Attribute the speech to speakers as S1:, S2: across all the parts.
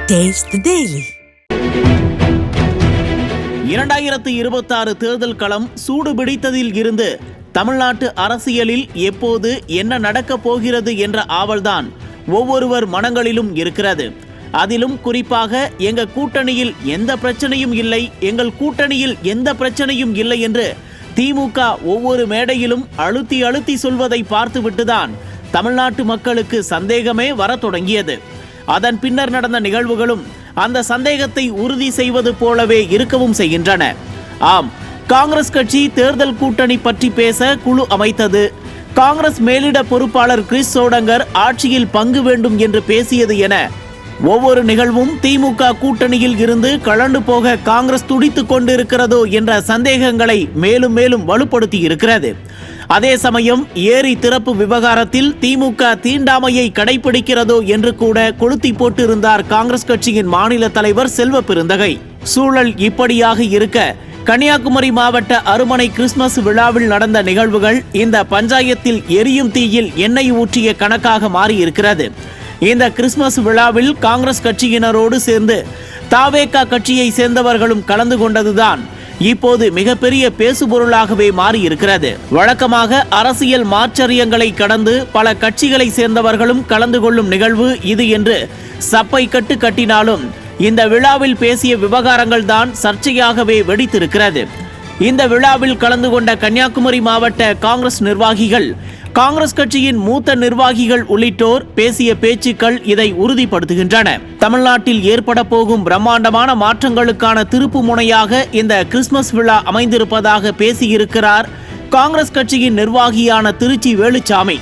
S1: Taste the Daily.
S2: 2026 தேர்தல் களம் சூடுபிடித்ததில் இருந்து தமிழ்நாட்டு அரசியலில் எப்போது என்ன நடக்கப் போகிறது என்ற ஆவல்தான் ஒவ்வொருவர் மனங்களிலும் இருக்கிறது. அதிலும் குறிப்பாக எங்க கூட்டணியில் எந்த பிரச்சனையும் இல்லை, எங்கள் கூட்டணியில் எந்த பிரச்சனையும் இல்லை என்று திமுக ஒவ்வொரு மேடையிலும் அழுத்தி சொல்வதை பார்த்துவிட்டுதான் தமிழ்நாட்டு மக்களுக்கு சந்தேகமே வரத் தொடங்கியது. அதன் பின்னர் நடந்த நிகழ்வுகளும் அந்த சந்தேகத்தை உறுதி செய்வது போலவே இருக்கவும் செய்கின்றன. ஆம், காங்கிரஸ் கட்சி தேர்தல் கூட்டணி பற்றி பேச குழு அமைத்தது. காங்கிரஸ் மேலிட பொறுப்பாளர் கிறிஸ் சோடங்கர் ஆட்சியில் பங்கு வேண்டும் என்று பேசியது என ஒவ்வொரு நிகழ்வும் திமுக கூட்டணியில் இருந்து கலண்டு போக காங்கிரஸ் துடித்துக் கொண்டிருக்கிறதோ என்ற சந்தேகங்களை மேலும் மேலும் வலுப்படுத்தி இருக்கிறது. அதே சமயம் ஏரி திறப்பு விவகாரத்தில் திமுக தீண்டாமையை கடைபிடிக்கிறதோ என்று கூட கொளுத்தி போட்டிருந்தார் காங்கிரஸ் கட்சியின் மாநில தலைவர் செல்வ பெருந்தகை. சூழல் இப்படியாக இருக்க கன்னியாகுமரி மாவட்ட அருமனை கிறிஸ்துமஸ் விழாவில் நடந்த நிகழ்வுகள் இந்த பஞ்சாயத்தில் எரியும் தீயில் எண்ணெய் ஊற்றிய கணக்காக மாறியிருக்கிறது. இந்த கிறிஸ்துமஸ் விழாவில் காங்கிரஸ் கட்சியினரோடு சேர்ந்து தாவேகா கட்சியை சேர்ந்தவர்களும் கலந்து கொண்டதுதான் இப்போது மிகப்பெரிய பேசுபொருளாகவே மாறியிருக்கிறது. வழக்கமாக அரசியல் மாற்றரியங்களை கடந்து பல கட்சிகளை சேர்ந்தவர்களும் கலந்து கொள்ளும் நிகழ்வு இது என்று சப்பை கட்டு கட்டினாலும் இந்த விழாவில் பேசிய விவகாரங்கள் தான் சர்ச்சையாகவே வெடித்திருக்கிறது. இந்த விழாவில் கலந்து கொண்ட கன்னியாகுமரி மாவட்ட காங்கிரஸ் நிர்வாகிகள், காங்கிரஸ் கட்சியின் மூத்த நிர்வாகிகள் உள்ளிட்டோர் பேசிய பேச்சுக்கள் இதை உறுதிப்படுத்துகின்றன. தமிழ்நாட்டில் ஏற்பட போகும் பிரம்மாண்டமான மாற்றங்களுக்கான திருப்பு முனையாக இந்த கிறிஸ்துமஸ் விழா அமைந்திருப்பதாக பேசியிருக்கிறார் காங்கிரஸ் கட்சியின் நிர்வாகியான திருச்சி வேலுச்சாமி.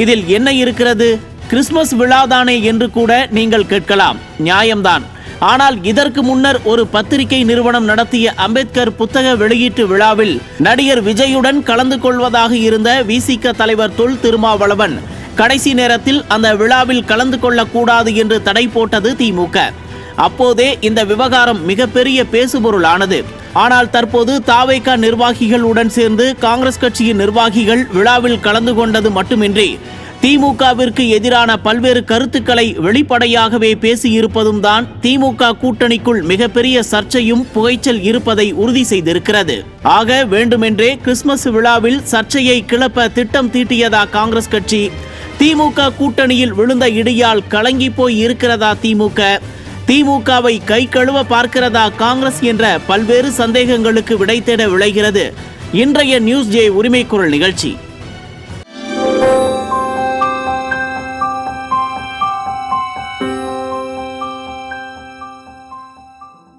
S2: இதில் என்ன இருக்கிறது? கிறிஸ்துமஸ் விழாதானே என்று கூட நீங்கள் கேட்கலாம். நியாயம்தான். ஆனால் இதற்கு முன்னர் ஒரு பத்திரிகை நிறுவனம் நடத்திய அம்பேத்கர் புத்தக வெளியீட்டு விழாவில் நடிகர் விஜயுடன் கலந்து கொள்வதாக இருந்த விசிக தலைவர் தொல் திருமாவளவன் கடைசி நேரத்தில் அந்த விழாவில் கலந்து கொள்ளக்கூடாது என்று தடை போட்டது திமுக. அப்போதே இந்த விவகாரம் மிகப்பெரிய பேசுபொருளானது. ஆனால் தற்போது தாவேகா நிர்வாகிகளுடன் சேர்ந்து காங்கிரஸ் கட்சியின் நிர்வாகிகள் விழாவில் கலந்து கொண்டது மட்டுமின்றி திமுகவிற்கு எதிரான பல்வேறு கருத்துக்களை வெளிப்படையாகவே பேசியிருப்பதும் தான் திமுக கூட்டணிக்குள் மிகப்பெரிய சர்ச்சையும் புகைச்சல் இருப்பதை உறுதி செய்திருக்கிறது. ஆக வேண்டுமென்றே கிறிஸ்துமஸ் விழாவில் சர்ச்சையை கிளப்ப திட்டம் தீட்டியதா காங்கிரஸ் கட்சி? திமுக கூட்டணியில் விழுந்த இடியால் கலங்கி போய் இருக்கிறதா திமுகவை கை கழுவ பார்க்கிறதா காங்கிரஸ் என்ற பல்வேறு சந்தேகங்களுக்கு விடை தேட விளைகிறது இன்றைய நியூஸ் ஜே உரிமை குரல் நிகழ்ச்சி.